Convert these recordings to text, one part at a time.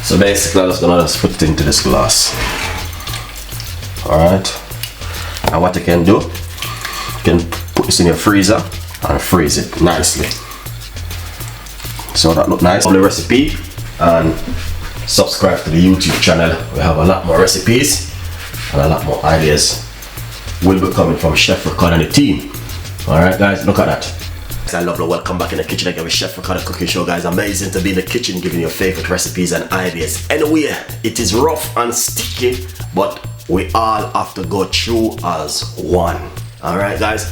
So basically I'm just gonna put it into this glass. Alright. And what you can do, you can put this in your freezer and freeze it nicely. So that look nice. On the recipe, and subscribe to the YouTube channel. We have a lot more recipes and a lot more ideas will be coming from Chef Ricardo and the team. Alright guys, look at that. I love you. Welcome back in the kitchen again with Chef Ricardo Cooking Show, guys. Amazing to be in the kitchen giving you your favorite recipes and ideas. Anyway, it is rough and sticky, but we all have to go through as one. Alright guys,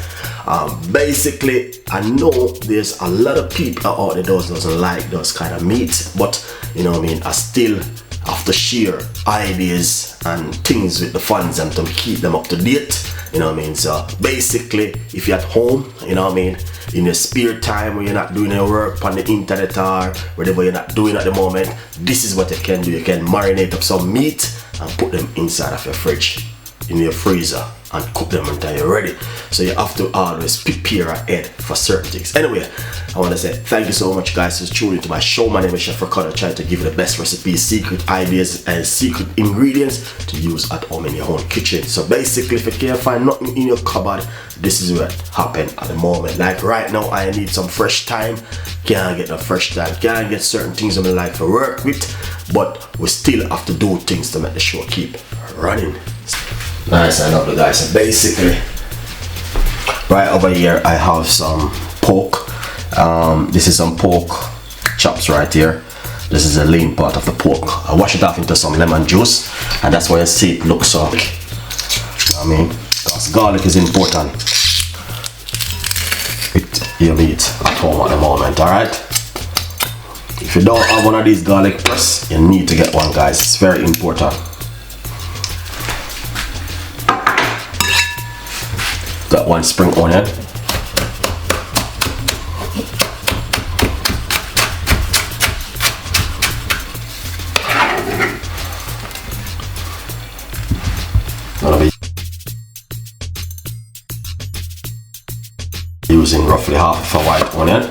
basically I know there's a lot of people out there doesn't like those kind of meat, but you know what I mean, I still have to share ideas and things with the fans and to keep them up to date. You know what I mean? So basically, if you're at home, you know what I mean, in your spare time when you're not doing your work on the internet or whatever you're not doing at the moment, this is what you can do. You can marinate up some meat and put them inside of your fridge, in your freezer, and cook them until you're ready. So you have to always prepare ahead for certain things. Anyway, I want to say thank you so much guys for tuning into my show. My name is Chef Ricardo, trying to give you the best recipes, secret ideas and secret ingredients to use at home in your own kitchen. So basically, if you can't find nothing in your cupboard, this is what happened at the moment. Like right now, I need some fresh thyme. Can't get no fresh thyme, can't get certain things I'm like to work with, but we still have to do things to make the show keep running. Nice, I love it guys. So basically, right over here I have some pork. This is some pork chops right here. This is the lean part of the pork. I wash it off into some lemon juice, and that's why you see it looks so. You know what I mean? Because garlic is important with your meat at home at the moment. Alright? If you don't have one of these garlic press, you need to get one guys. It's very important. Got one spring onion. Gonna be using roughly half of a white onion.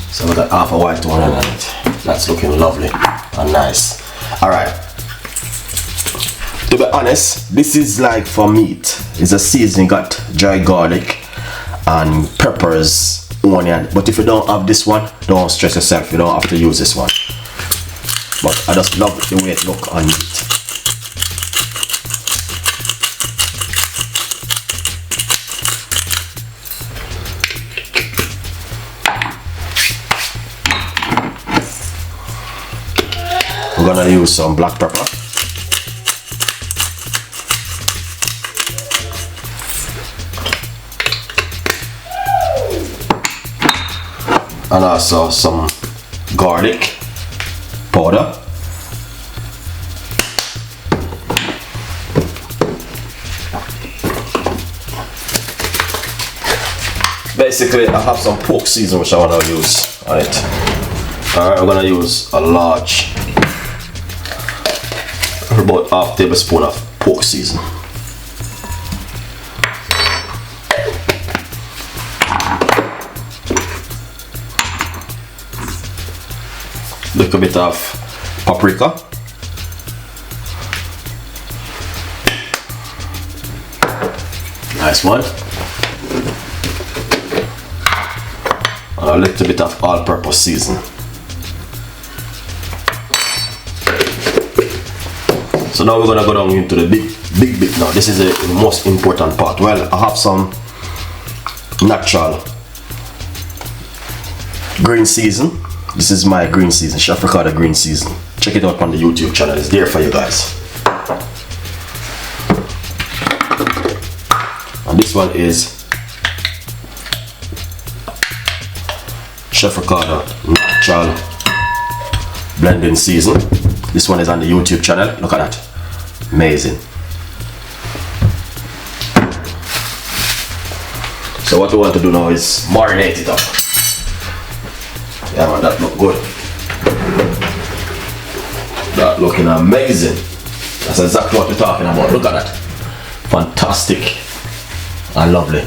So we got half a white one on it. That's looking lovely and nice. Alright. To be honest, this is like for meat. It's a seasoning, got dry garlic and peppers, onion. But if you don't have this one, don't stress yourself. You don't have to use this one. But I just love the way it looks on meat. We're gonna use some black pepper. And also some garlic powder. Basically, I have some pork seasoning which I want to use on it. Alright, we're gonna use a large, about half tablespoon of pork seasoning. Little bit of paprika. Nice one. And a little bit of all-purpose seasoning. So now we're gonna go down into the big bit now. This is the most important part. Well, I have some natural green season. This is my green season, Chef Ricardo green season. Check it out on the YouTube channel. It's there for you guys. And this one is Chef Ricardo natural blending season. This one is on the YouTube channel. Look at that. Amazing. So what we want to do now is marinate it up. Yeah man, that look good. That looking amazing. That's exactly what we're talking about. Look at that. Fantastic and lovely.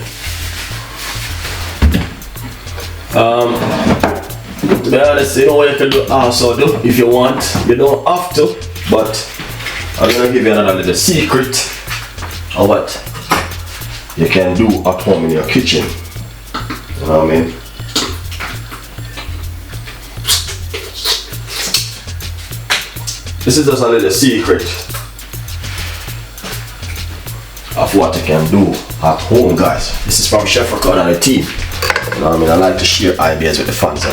To be honest, you know what you can do also do if you want. You don't have to, but I'm gonna give you another little secret of what you can do at home in your kitchen. You know what I mean? This is just a little secret of what you can do at home, guys. This is from Chef Ricardo and the team. You know what I mean? I like to share ideas with the fans.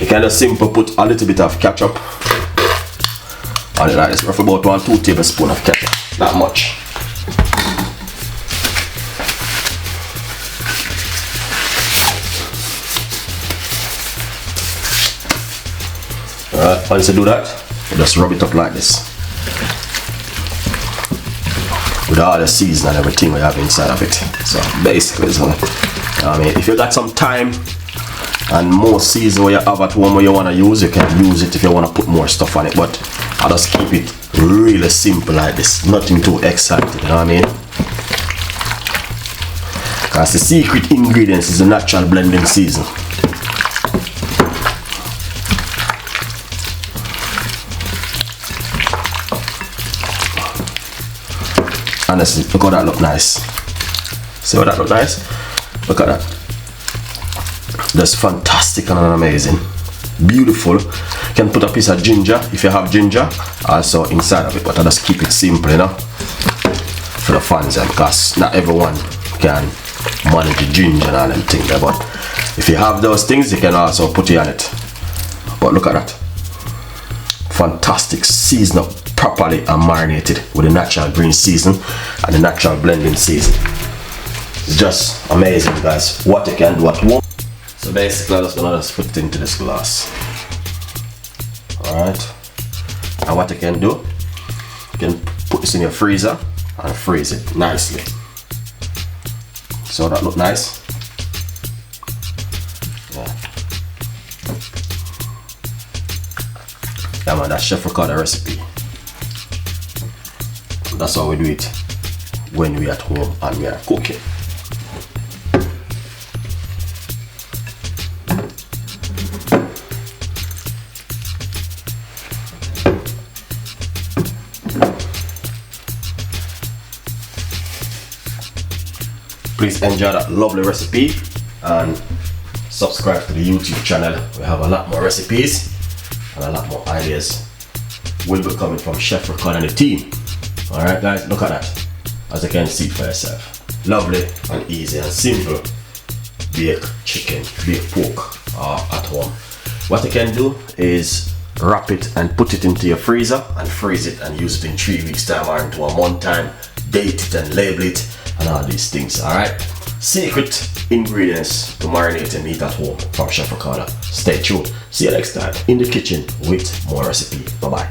You can just simply put a little bit of ketchup on it like this, roughly about 1-2 tablespoons of ketchup. Not much. Alright, once you do that, you just rub it up like this. With all the season and everything we have inside of it. So basically, so, I mean, if you got some time and more season where you have at home where you want to use, you can use it if you want to put more stuff on it. But I just keep it really simple like this. Nothing too exciting, you know what I mean? Because the secret ingredients is the natural blending season. Honestly, look how that look nice. See how that look nice? Look at that. That's fantastic and amazing. Beautiful. You can put a piece of ginger if you have ginger also inside of it, but I just keep it simple, you know, for the fans, because not everyone can manage the ginger and all them things. But if you have those things, you can also put it on it. But look at that. Fantastic. Season up properly and marinated with the natural green season and the natural blending season. It's just amazing, guys, what you can do at home. So basically, I'm just gonna put it into this glass. Alright. And what you can do, you can put this in your freezer and freeze it nicely. So that look nice. Yeah man, that's Chef Ricardo recipe. That's how we do it when we are at home and we are cooking. Please enjoy that lovely recipe and subscribe to the YouTube channel. We have a lot more recipes and a lot more ideas will be coming from Chef Ricardo and the team. Alright guys, look at that. As you can see for yourself. Lovely and easy and simple. Bake chicken, bake pork at home. What you can do is wrap it and put it into your freezer and freeze it and use it in 3 weeks time or into a month time. Date it and label it and all these things. Alright. Secret ingredients to marinate and eat at home from Chef Ricardo. Stay tuned. See you next time in the kitchen with more recipe. Bye bye.